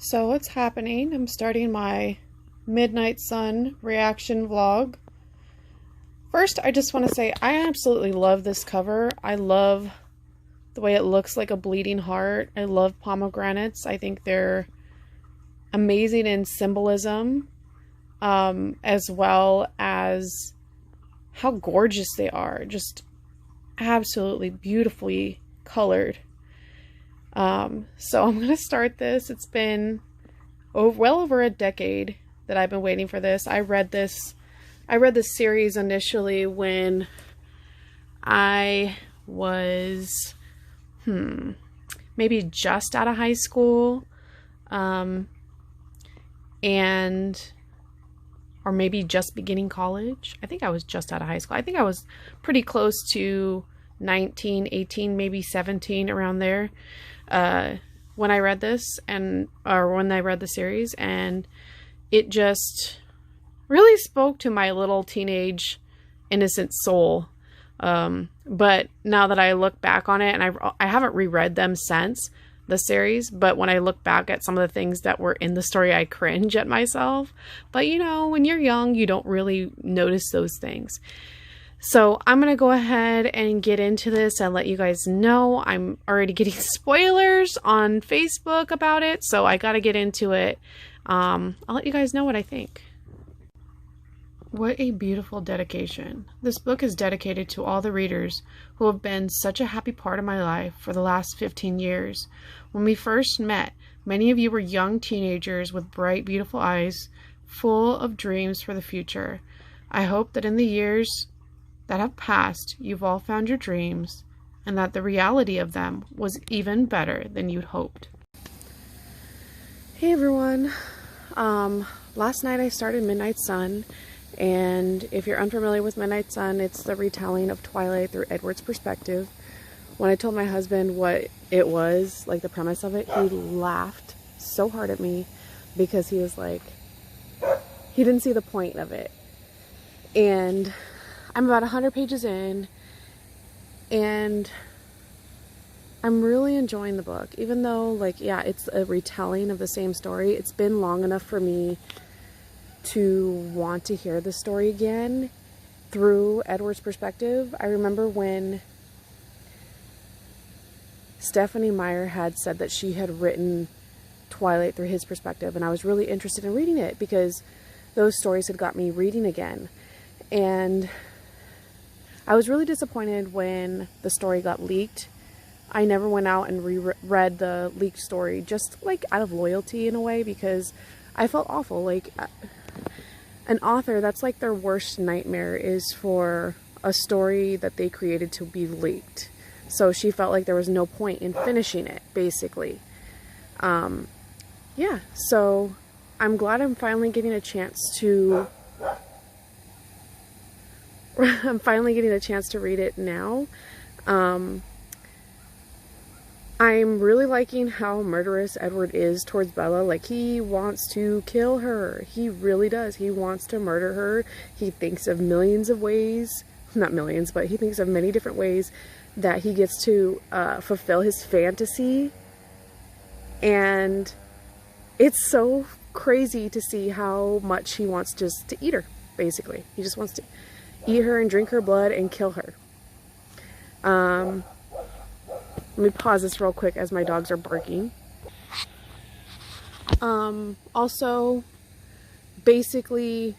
So what's happening? I'm starting my Midnight Sun reaction vlog. First, I just want to say I absolutely love this cover. I love the way it looks like a bleeding heart. I love pomegranates. I think they're amazing in symbolism, as well as how gorgeous they are. Just absolutely beautifully colored. So I'm going to start this. It's been well over a decade that I've been waiting for this. I read this series initially when I was, maybe just out of high school, or maybe just beginning college. I think I was just out of high school. I think I was pretty close to 19, 18, maybe 17, around there, when I read this, or when I read the series, and it just really spoke to my little teenage innocent soul. But now that I look back on it, and I haven't reread them since the series, but when I look back at some of the things that were in the story, I cringe at myself. But you know, when you're young, you don't really notice those things. So I'm going to go ahead and get into this and let you guys know. I'm already getting spoilers on Facebook about it, so I got to get into it. I'll let you guys know what I think. What a beautiful dedication. This book is dedicated to all the readers who have been such a happy part of my life for the last 15 years. When we first met, many of you were young teenagers with bright, beautiful eyes, full of dreams for the future. I hope that in the years that have passed, you've all found your dreams, and that the reality of them was even better than you'd hoped. Hey everyone. Last night I started Midnight Sun, and if you're unfamiliar with Midnight Sun, it's the retelling of Twilight through Edward's perspective. When I told my husband what it was, like the premise of it, he laughed so hard at me because he was like, he didn't see the point of it. And I'm about 100 pages in, and I'm really enjoying the book. Even though, like, yeah, it's a retelling of the same story, it's been long enough for me to want to hear the story again through Edward's perspective. I remember when Stephenie Meyer had said that she had written Twilight through his perspective, and I was really interested in reading it because those stories had got me reading again. And I was really disappointed when the story got leaked. I never went out and reread the leaked story, just like out of loyalty in a way, because I felt awful. Like, an author, that's like their worst nightmare, is for a story that they created to be leaked. So she felt like there was no point in finishing it, basically. Yeah, so I'm glad I'm finally getting a chance to read it now. I'm really liking how murderous Edward is towards Bella. Like, he wants to kill her. He really does. He wants to murder her. He thinks of millions of ways, not millions, but he thinks of many different ways that he gets to fulfill his fantasy. And it's so crazy to see how much he wants just to eat her, basically. He just wants to eat her and drink her blood and kill her. Let me pause this real quick as my dogs are barking. Also, basically,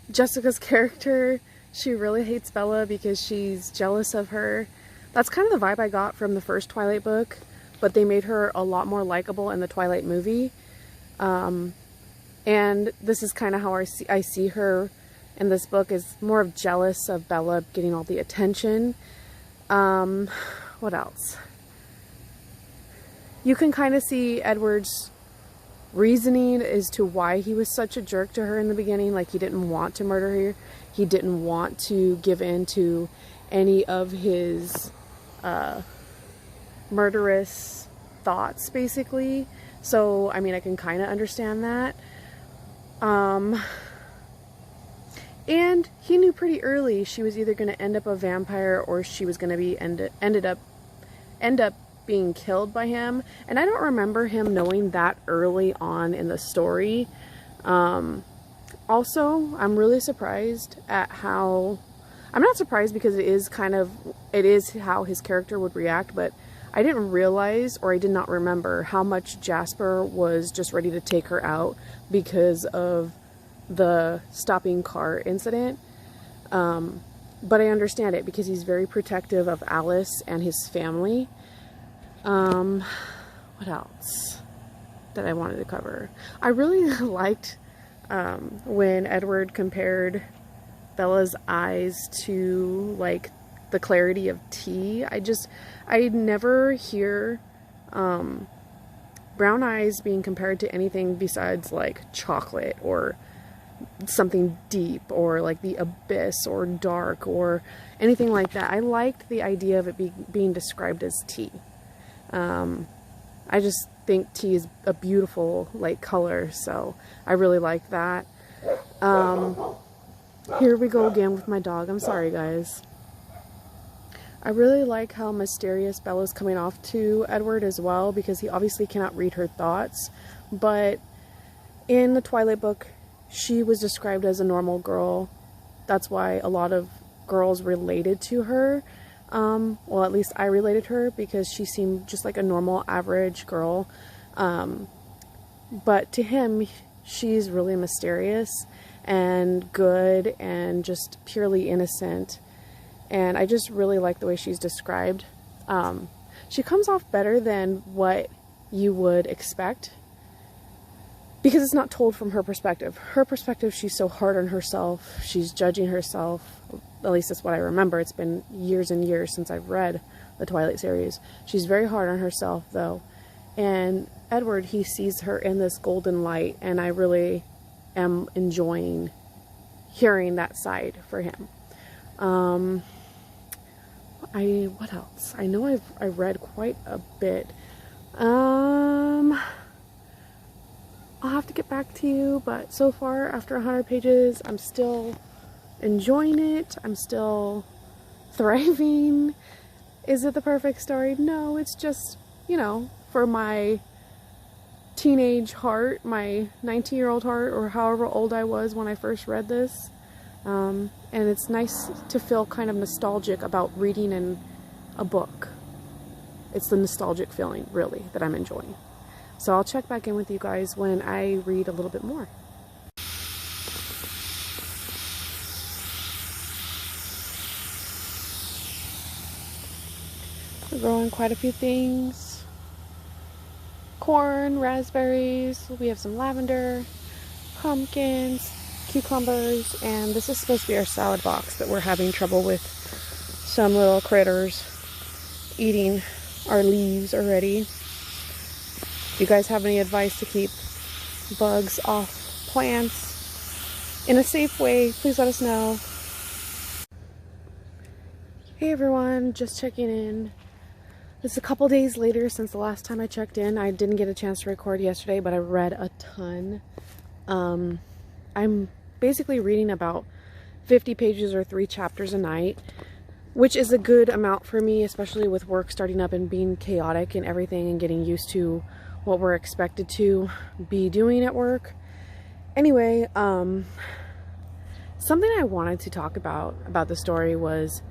Jessica's character, she really hates Bella because she's jealous of her. That's kind of the vibe I got from the first Twilight book, but they made her a lot more likable in the Twilight movie. And this is kind of how I see her in this book, is more of jealous of Bella getting all the attention. What else? You can kind of see Edward's reasoning as to why he was such a jerk to her in the beginning. Like, he didn't want to murder her. He didn't want to give in to any of his murderous thoughts, basically. So, I mean, I can kind of understand that. And he knew pretty early she was either going to end up a vampire or she was going to be end up being killed by him, and I don't remember him knowing that early on in the story. Also, I'm really surprised at how, I'm not surprised because it is how his character would react, but I didn't realize, or I did not remember, how much Jasper was just ready to take her out because of the stopping car incident. But I understand it because he's very protective of Alice and his family. What else that I wanted to cover? I really liked when Edward compared Bella's eyes to like the clarity of tea. I never hear brown eyes being compared to anything besides like chocolate or something deep or like the abyss or dark or anything like that. I liked the idea of it being described as tea. I just think tea is a beautiful like color, so I really like that. Here we go again with my dog. I'm sorry, guys. I really like how mysterious Bella's coming off to Edward as well, because he obviously cannot read her thoughts. But in the Twilight book, she was described as a normal girl. That's why a lot of girls related to her. Well, at least I related to her because she seemed just like a normal, average girl. But to him, she's really mysterious and good and just purely innocent. And I just really like the way she's described. She comes off better than what you would expect, because it's not told from her perspective. Her perspective, she's so hard on herself. She's judging herself. At least that's what I remember. It's been years and years since I've read the Twilight series. She's very hard on herself, though. And Edward, he sees her in this golden light, and I really am enjoying hearing that side for him. What else? I know I read quite a bit. I'll have to get back to you, but so far, after 100 pages, I'm still enjoying it. I'm still thriving. Is it the perfect story? No, it's just, you know, for my teenage heart, my 19-year-old heart, or however old I was when I first read this. And it's nice to feel kind of nostalgic about reading in a book. It's the nostalgic feeling, really, that I'm enjoying. So I'll check back in with you guys when I read a little bit more. We're growing quite a few things. Corn, raspberries, we have some lavender, pumpkins, cucumbers, and this is supposed to be our salad box, but we're having trouble with some little critters eating our leaves already. If you guys have any advice to keep bugs off plants in a safe way, please let us know. Hey everyone, just checking in. It's a couple days later since the last time I checked in. I didn't get a chance to record yesterday, but I read a ton. I'm basically reading about 50 pages or 3 chapters a night, which is a good amount for me, especially with work starting up and being chaotic and everything and getting used to what we're expected to be doing at work. Anyway, something I wanted to talk about the story was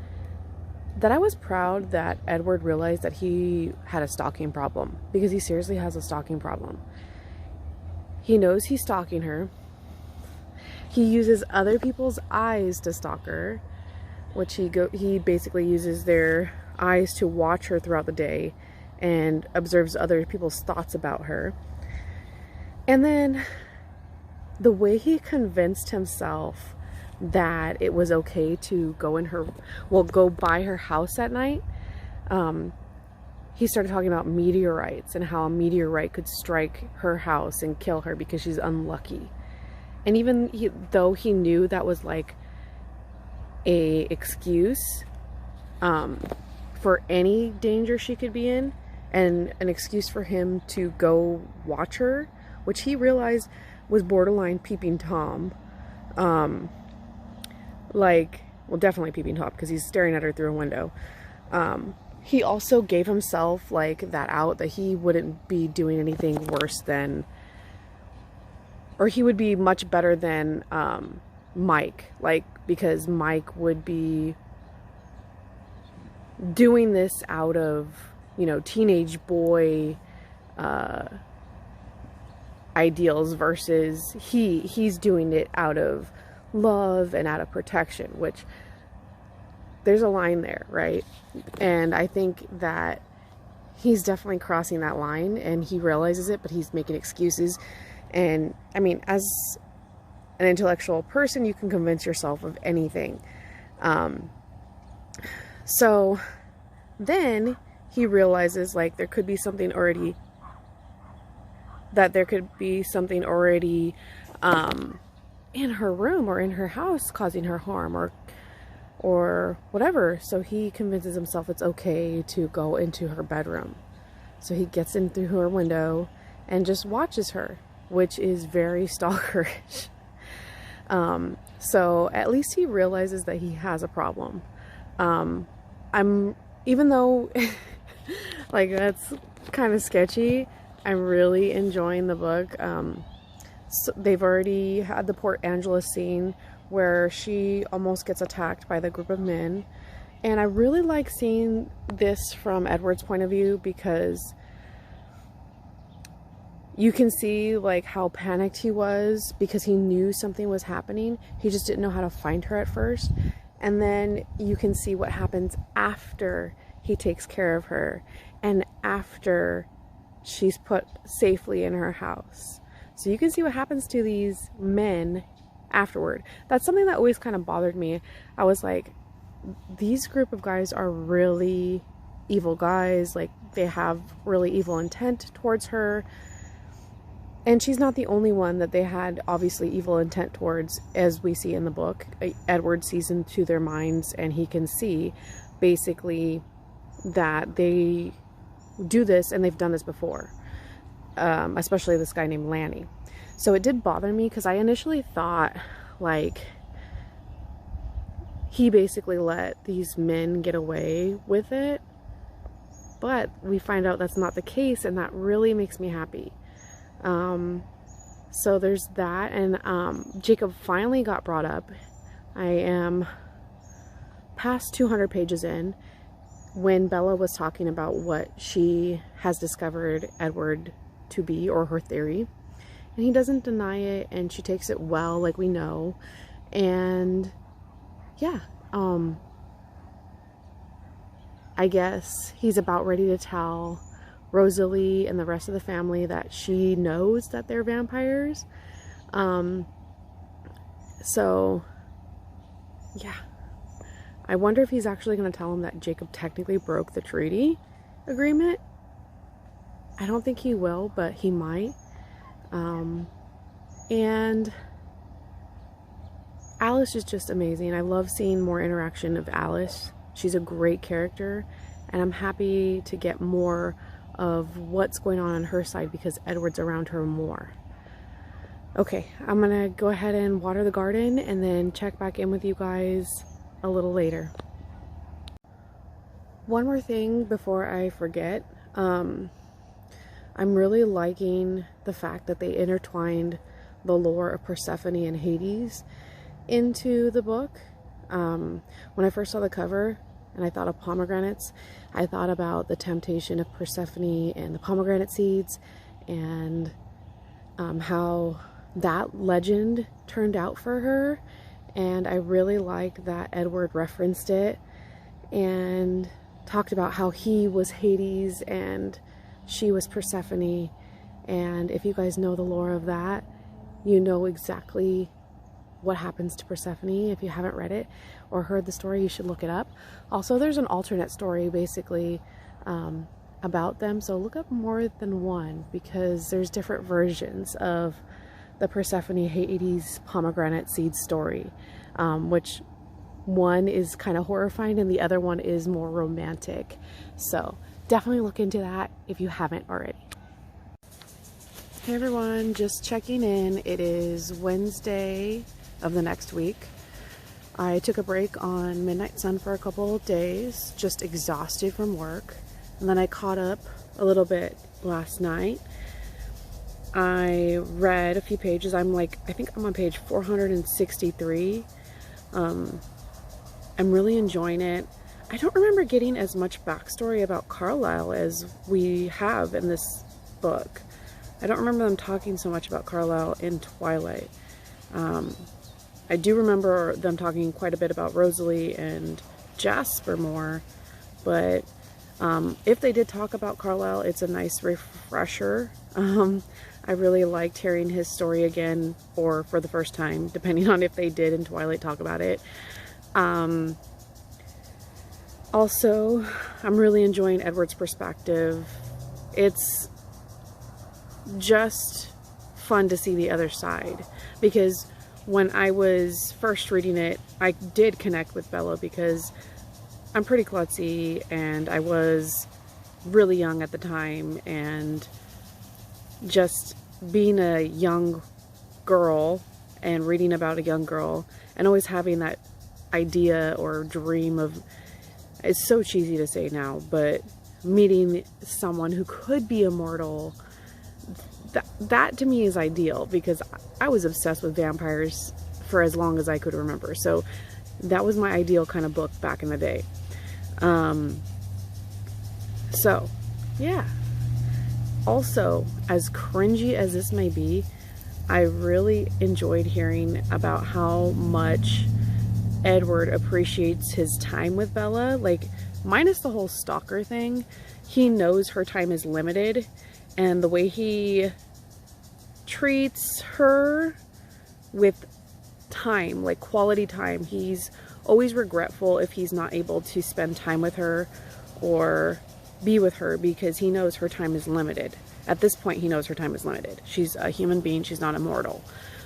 that I was proud that Edward realized that he had a stalking problem, because he seriously has a stalking problem. He knows he's stalking her. He uses other people's eyes to stalk her, which he basically uses their eyes to watch her throughout the day and observes other people's thoughts about her. And then the way he convinced himself that it was okay to go by her house at night, he started talking about meteorites and how a meteorite could strike her house and kill her because she's unlucky. And even though he knew that was like a excuse for any danger she could be in, and an excuse for him to go watch her, which he realized was borderline peeping Tom. Well, definitely peeping Tom, because he's staring at her through a window. he also gave himself like that out that he wouldn't be doing anything worse than, or he would be much better than Mike, like, because Mike would be doing this out of, you know, teenage boy ideals versus he's doing it out of love and out of protection, which there's a line there, right? And I think that he's definitely crossing that line, and he realizes it, but he's making excuses. And I mean, as an intellectual person, you can convince yourself of anything. So then he realizes like there could be something already in her room or in her house causing her harm or whatever. So he convinces himself it's okay to go into her bedroom. So he gets in through her window and just watches her, which is very stalkerish. So at least he realizes that he has a problem. Even though like that's kind of sketchy, I'm really enjoying the book. So they've already had the Port Angeles scene where she almost gets attacked by the group of men. And I really like seeing this from Edward's point of view, because you can see like how panicked he was because he knew something was happening. He just didn't know how to find her at first. And then you can see what happens after he takes care of her and after she's put safely in her house. So you can see what happens to these men afterward. That's something that always kind of bothered me. I was like, these group of guys are really evil guys. Like, they have really evil intent towards her. And she's not the only one that they had obviously evil intent towards, as we see in the book. Edward sees into their minds, and he can see basically that they do this, and they've done this before. Especially this guy named Lanny. So it did bother me, because I initially thought like he basically let these men get away with it, but we find out that's not the case, and that really makes me happy. So there's that. And Jacob finally got brought up. I am past 200 pages in when Bella was talking about what she has discovered Edward to be, or her theory, and he doesn't deny it, and she takes it well, like we know. And yeah, I guess he's about ready to tell Rosalie and the rest of the family that she knows that they're vampires. So yeah, I wonder if he's actually going to tell him that Jacob technically broke the treaty agreement. I don't think he will, but he might. And Alice is just amazing. I love seeing more interaction of Alice. She's a great character, and I'm happy to get more of what's going on her side because Edward's around her more. Okay, I'm gonna go ahead and water the garden and then check back in with you guys a little later. One more thing before I forget. I'm really liking the fact that they intertwined the lore of Persephone and Hades into the book. When I first saw the cover and I thought of pomegranates, I thought about the temptation of Persephone and the pomegranate seeds, and how that legend turned out for her. And I really like that Edward referenced it and talked about how he was Hades and she was Persephone. And if you guys know the lore of that, you know exactly what happens to Persephone. If you haven't read it or heard the story, you should look it up. Also, there's an alternate story basically about them, so look up more than one, because there's different versions of the Persephone Hades pomegranate seed story, which one is kind of horrifying and the other one is more romantic. So definitely look into that if you haven't already. Hey everyone, just checking in. It is Wednesday of the next week. I took a break on Midnight Sun for a couple of days, just exhausted from work. And then I caught up a little bit last night. I read a few pages. I think I'm on page 463. I'm really enjoying it. I don't remember getting as much backstory about Carlisle as we have in this book. I don't remember them talking so much about Carlisle in Twilight. I do remember them talking quite a bit about Rosalie and Jasper more, but if they did talk about Carlisle, it's a nice refresher. I really liked hearing his story again, or for the first time, depending on if they did in Twilight talk about it. Also, I'm really enjoying Edward's perspective. It's just fun to see the other side, because when I was first reading it, I did connect with Bella because I'm pretty klutzy and I was really young at the time, and just being a young girl and reading about a young girl and always having that idea or dream of, it's so cheesy to say now, but meeting someone who could be immortal, that to me is ideal, because I was obsessed with vampires for as long as I could remember. So that was my ideal kind of book back in the day. So yeah. Also, as cringy as this may be, I really enjoyed hearing about how much Edward appreciates his time with Bella. Like, minus the whole stalker thing, he knows her time is limited, and the way he treats her with time, like quality time, he's always regretful if he's not able to spend time with her or be with her, because he knows her time is limited. At this point, he knows her time is limited. She's a human being, she's not immortal.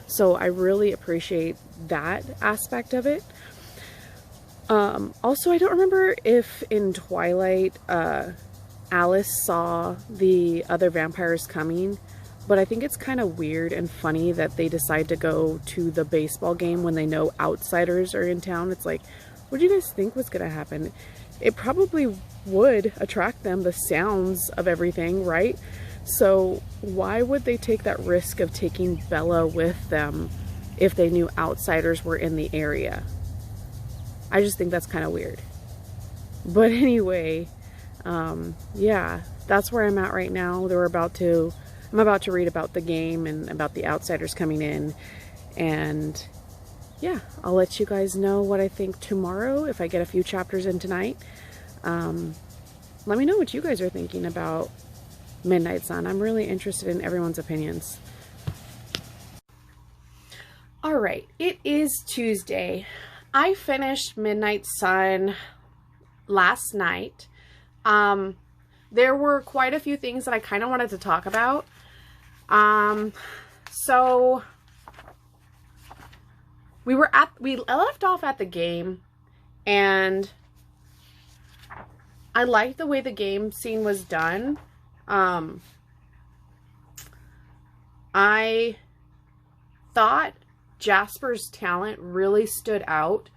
So I really appreciate that aspect of it. Also, I don't remember if in Twilight Alice saw the other vampires coming, but I think it's kind of weird and funny that they decide to go to the baseball game when they know outsiders are in town. It's like, what do you guys think was going to happen? It probably would attract them, the sounds of everything, right? So why would they take that risk of taking Bella with them if they knew outsiders were in the area? I just think that's kind of weird. But anyway, yeah, that's where I'm at right now. I'm about to read about the game and about the outsiders coming in, and yeah, I'll let you guys know what I think tomorrow if I get a few chapters in tonight. Let me know what you guys are thinking about Midnight Sun. I'm really interested in everyone's opinions. All right, it is Tuesday. I finished Midnight Sun last night. There were quite a few things that I kind of wanted to talk about. So we left off at the game, and I liked the way the game scene was done. I thought Jasper's talent really stood out.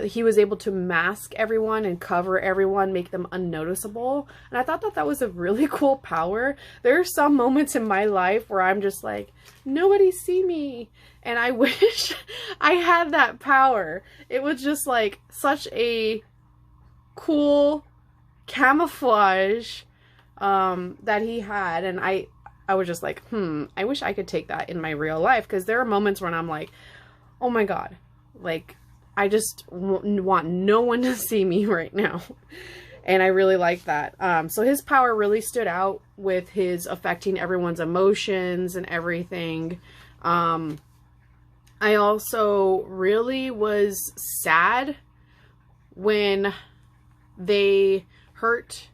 He was able to mask everyone and cover everyone, make them unnoticeable. And I thought that that was a really cool power. There are some moments in my life where I'm just like, nobody see me. And I wish I had that power. It was just like such a cool camouflage that he had. And I was just like, I wish I could take that in my real life. Because there are moments when I'm like, oh my God, like, I just want no one to see me right now. And I really like that. So his power really stood out with his affecting everyone's emotions and everything. I also really was sad when they hurt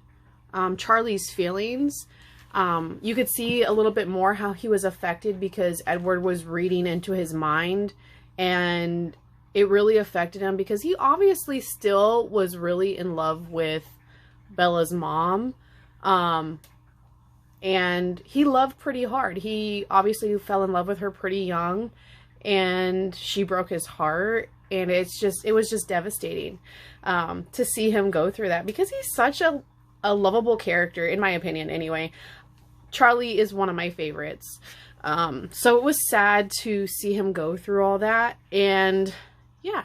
Charlie's feelings. You could see a little bit more how he was affected because Edward was reading into his mind, and it really affected him because he obviously still was really in love with Bella's mom. And he loved pretty hard. He obviously fell in love with her pretty young. and she broke his heart. And it was just devastating to see him go through that, because he's such a lovable character, in my opinion anyway. Charlie is one of my favorites. So it was sad to see him go through all that. And yeah,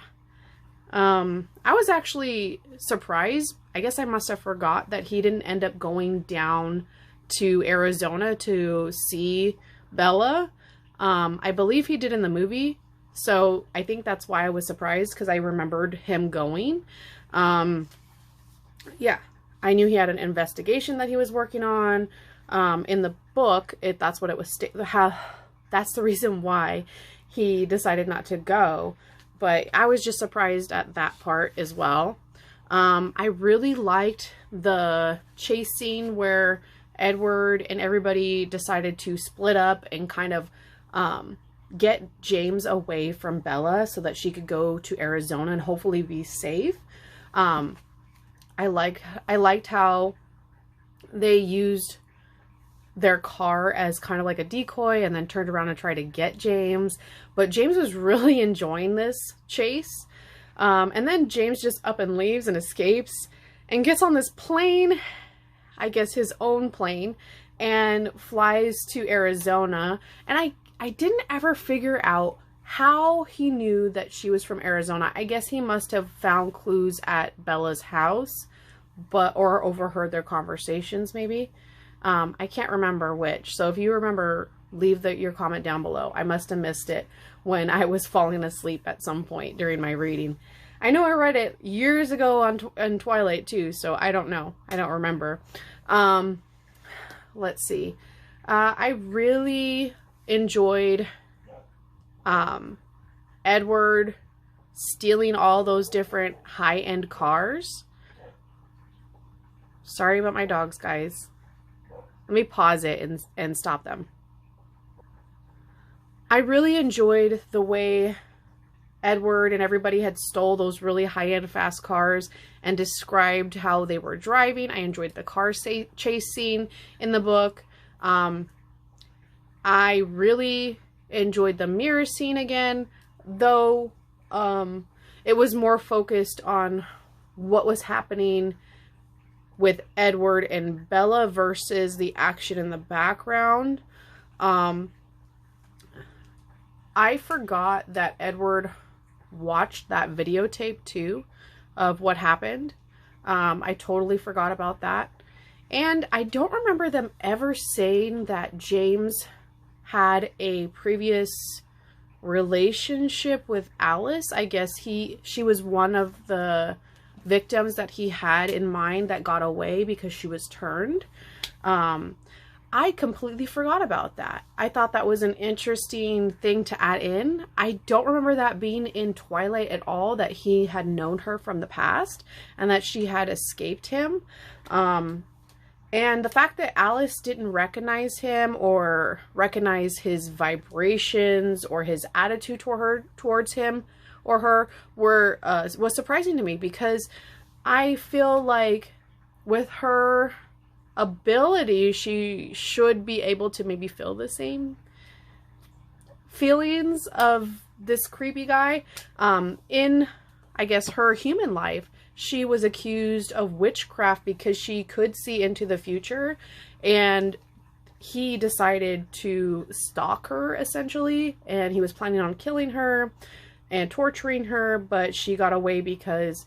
I was actually surprised. I guess I must have forgot that he didn't end up going down to Arizona to see Bella. I believe he did in the movie. So I think that's why I was surprised, because I remembered him going. Yeah, I knew he had an investigation that he was working on. In the book, that's what it was. That's the reason why he decided not to go. But I was just surprised at that part as well. I really liked the chase scene where Edward and everybody decided to split up and kind of get James away from Bella so that she could go to Arizona and hopefully be safe. I liked how they used their car as kind of like a decoy and then turned around and tried to get James. But James was really enjoying this chase. And then James just up and leaves and escapes and gets on this plane, I guess his own plane, and flies to Arizona. And I didn't ever figure out how he knew that she was from Arizona. I guess he must have found clues at Bella's house, or overheard their conversations maybe. I can't remember which. So if you remember, leave your comment down below. I must have missed it when I was falling asleep at some point during my reading. I know I read it years ago on Twilight too, so I don't know. I don't remember. Let's see. I really enjoyed Edward stealing all those different high-end cars. Sorry about my dogs, guys. Let me pause it and stop them. I really enjoyed the way Edward and everybody had stole those really high-end fast cars and described how they were driving. I enjoyed the car chase scene in the book. I really enjoyed the mirror scene again, though it was more focused on what was happening with Edward and Bella versus the action in the background. I forgot that Edward watched that videotape too of what happened. I totally forgot about that. And I don't remember them ever saying that James had a previous relationship with Alice. I guess she was one of the victims that he had in mind that got away because she was turned. I completely forgot about that. I thought that was an interesting thing to add in. I don't remember that being in Twilight at all, that he had known her from the past and that she had escaped him. And the fact that Alice didn't recognize him or recognize his vibrations or his attitude towards him or her was surprising to me, because I feel like with her ability, she should be able to maybe feel the same feelings of this creepy guy. In, I guess, her human life, she was accused of witchcraft because she could see into the future, and he decided to stalk her essentially, and he was planning on killing her and torturing her, but she got away because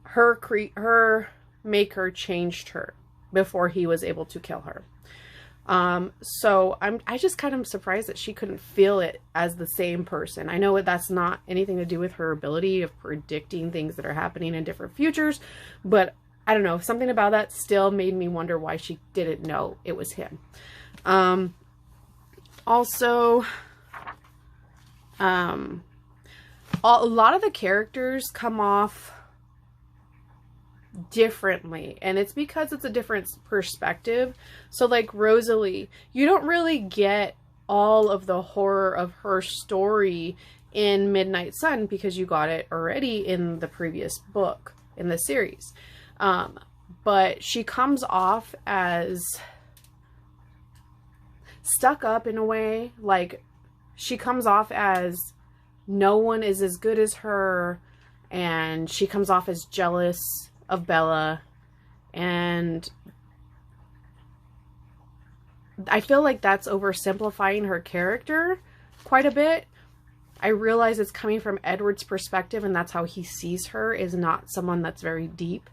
her maker changed her before he was able to kill her. So I just kind of surprised that she couldn't feel it as the same person. I know that's not anything to do with her ability of predicting things that are happening in different futures, but I don't know, something about that still made me wonder why she didn't know it was him. Also, a lot of the characters come off differently, and it's because it's a different perspective. So like Rosalie, you don't really get all of the horror of her story in Midnight Sun because you got it already in the previous book in the series. But she comes off as stuck up in a way, like she comes off as no one is as good as her, and she comes off as jealous of Bella, and I feel like that's oversimplifying her character quite a bit. I realize it's coming from Edward's perspective, and that's how he sees her, is not someone that's very deep.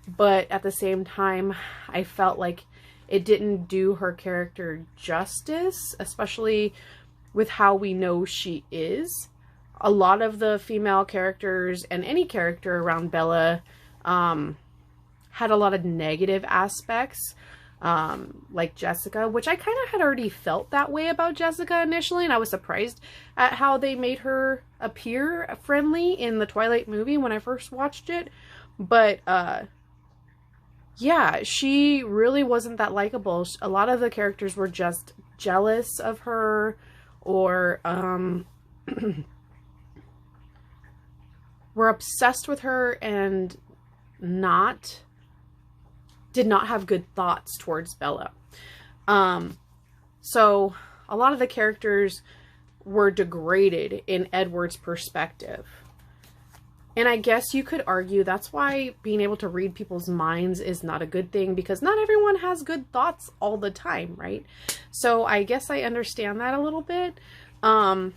But at the same time, I felt like it didn't do her character justice, especially with how we know she is. A lot of the female characters and any character around Bella had a lot of negative aspects, like Jessica, which I kind of had already felt that way about Jessica initially, and I was surprised at how they made her appear friendly in the Twilight movie when I first watched it. But yeah, she really wasn't that likable. A lot of the characters were just jealous of her, or were obsessed with her and did not have good thoughts towards Bella. So a lot of the characters were degraded in Edward's perspective. And I guess you could argue that's why being able to read people's minds is not a good thing, because not everyone has good thoughts all the time, right? So I guess I understand that a little bit. And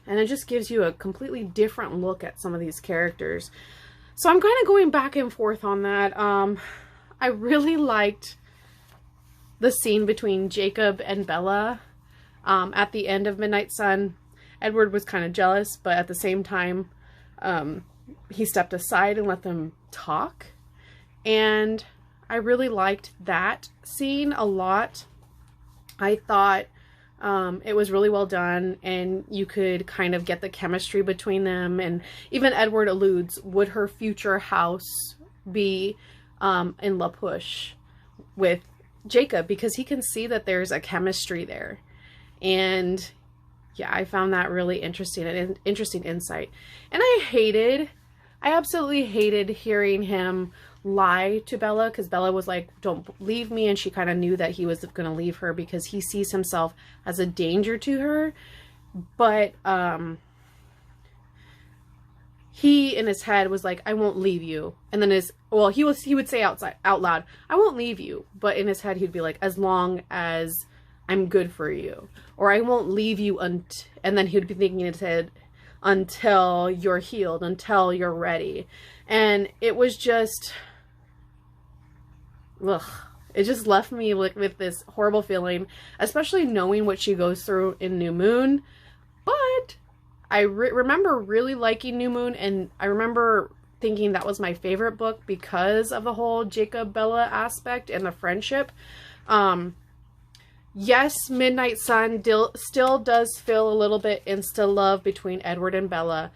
it just gives you a completely different look at some of these characters. So I'm kind of going back and forth on that. I really liked the scene between Jacob and Bella at the end of Midnight Sun. Edward was kind of jealous, but at the same time, he stepped aside and let them talk. And I really liked that scene a lot. I thought it was really well done, and you could kind of get the chemistry between them. And even Edward alludes, would her future house be in La Push with Jacob, because he can see that there's a chemistry there. And yeah, I found that really interesting, and interesting insight. And I absolutely hated hearing him lie to Bella, because Bella was like, don't leave me, and she kind of knew that he was going to leave her because he sees himself as a danger to her. But he in his head was like, I won't leave you. And then he would say out loud, I won't leave you, but in his head he'd be like, as long as I'm good for you, or I won't leave you and then he'd be thinking in his head, until you're healed, until you're ready. And it was just, ugh, it just left me with this horrible feeling, especially knowing what she goes through in New Moon. But I remember really liking New Moon, and I remember thinking that was my favorite book because of the whole Jacob-Bella aspect and the friendship. Yes, Midnight Sun still does feel a little bit insta-love between Edward and Bella,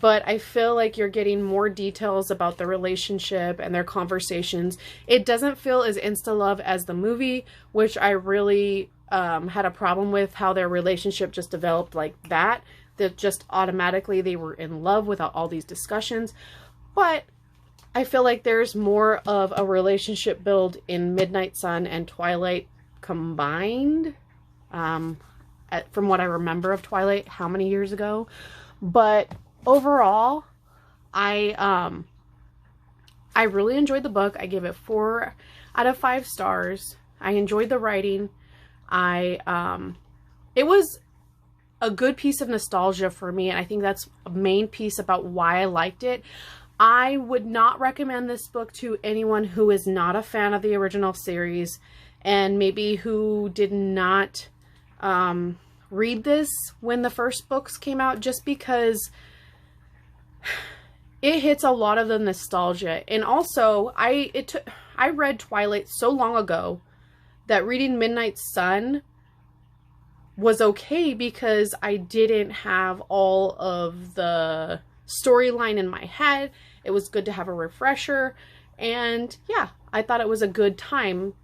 but I feel like you're getting more details about the relationship and their conversations. It doesn't feel as insta-love as the movie, which I really had a problem with, how their relationship just developed like that just automatically they were in love without all these discussions. But I feel like there's more of a relationship build in Midnight Sun and Twilight combined, from what I remember of Twilight, how many years ago. But overall, I really enjoyed the book. I gave it 4 out of 5 stars. I enjoyed the writing. It was a good piece of nostalgia for me, and I think that's a main piece about why I liked it. I would not recommend this book to anyone who is not a fan of the original series, and maybe who did not read this when the first books came out, just because it hits a lot of the nostalgia. And also, I read Twilight so long ago that reading Midnight Sun was okay, because I didn't have all of the storyline in my head. It was good to have a refresher, and yeah, I thought it was a good time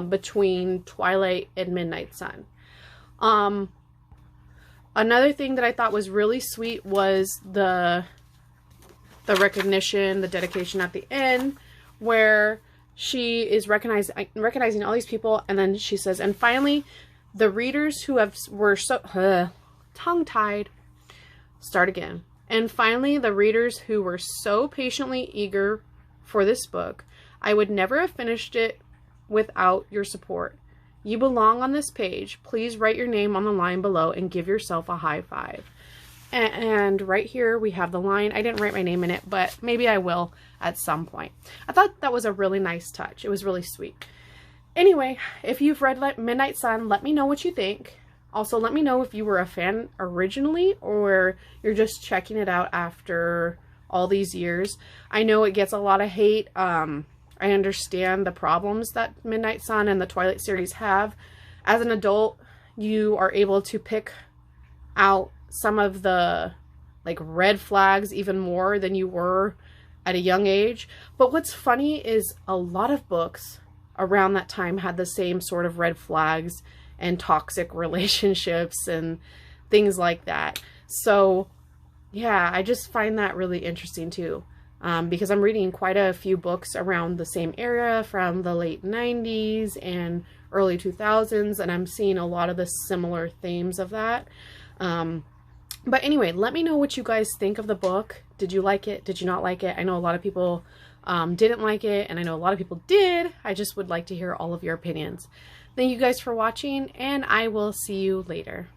between Twilight and Midnight Sun. Another thing that I thought was really sweet was the recognition, the dedication at the end, where she is recognizing all these people, and then she says, and finally, the readers who were so tongue-tied, start again. And finally, the readers who were so patiently eager for this book, I would never have finished it without your support. You belong on this page. Please write your name on the line below and give yourself a high five. And right here we have the line. I didn't write my name in it, but maybe I will at some point. I thought that was a really nice touch. It was really sweet. Anyway, if you've read Midnight Sun, let me know what you think. Also, let me know if you were a fan originally or you're just checking it out after all these years. I know it gets a lot of hate. I understand the problems that Midnight Sun and the Twilight series have. As an adult, you are able to pick out some of the like red flags even more than you were at a young age. But what's funny is a lot of books around that time had the same sort of red flags and toxic relationships and things like that. So yeah, I just find that really interesting too, because I'm reading quite a few books around the same era from the late 90s and early 2000s, and I'm seeing a lot of the similar themes of that. But anyway, let me know what you guys think of the book. Did you like it? Did you not like it? I know a lot of people didn't like it, and I know a lot of people did. I just would like to hear all of your opinions. Thank you guys for watching, and I will see you later.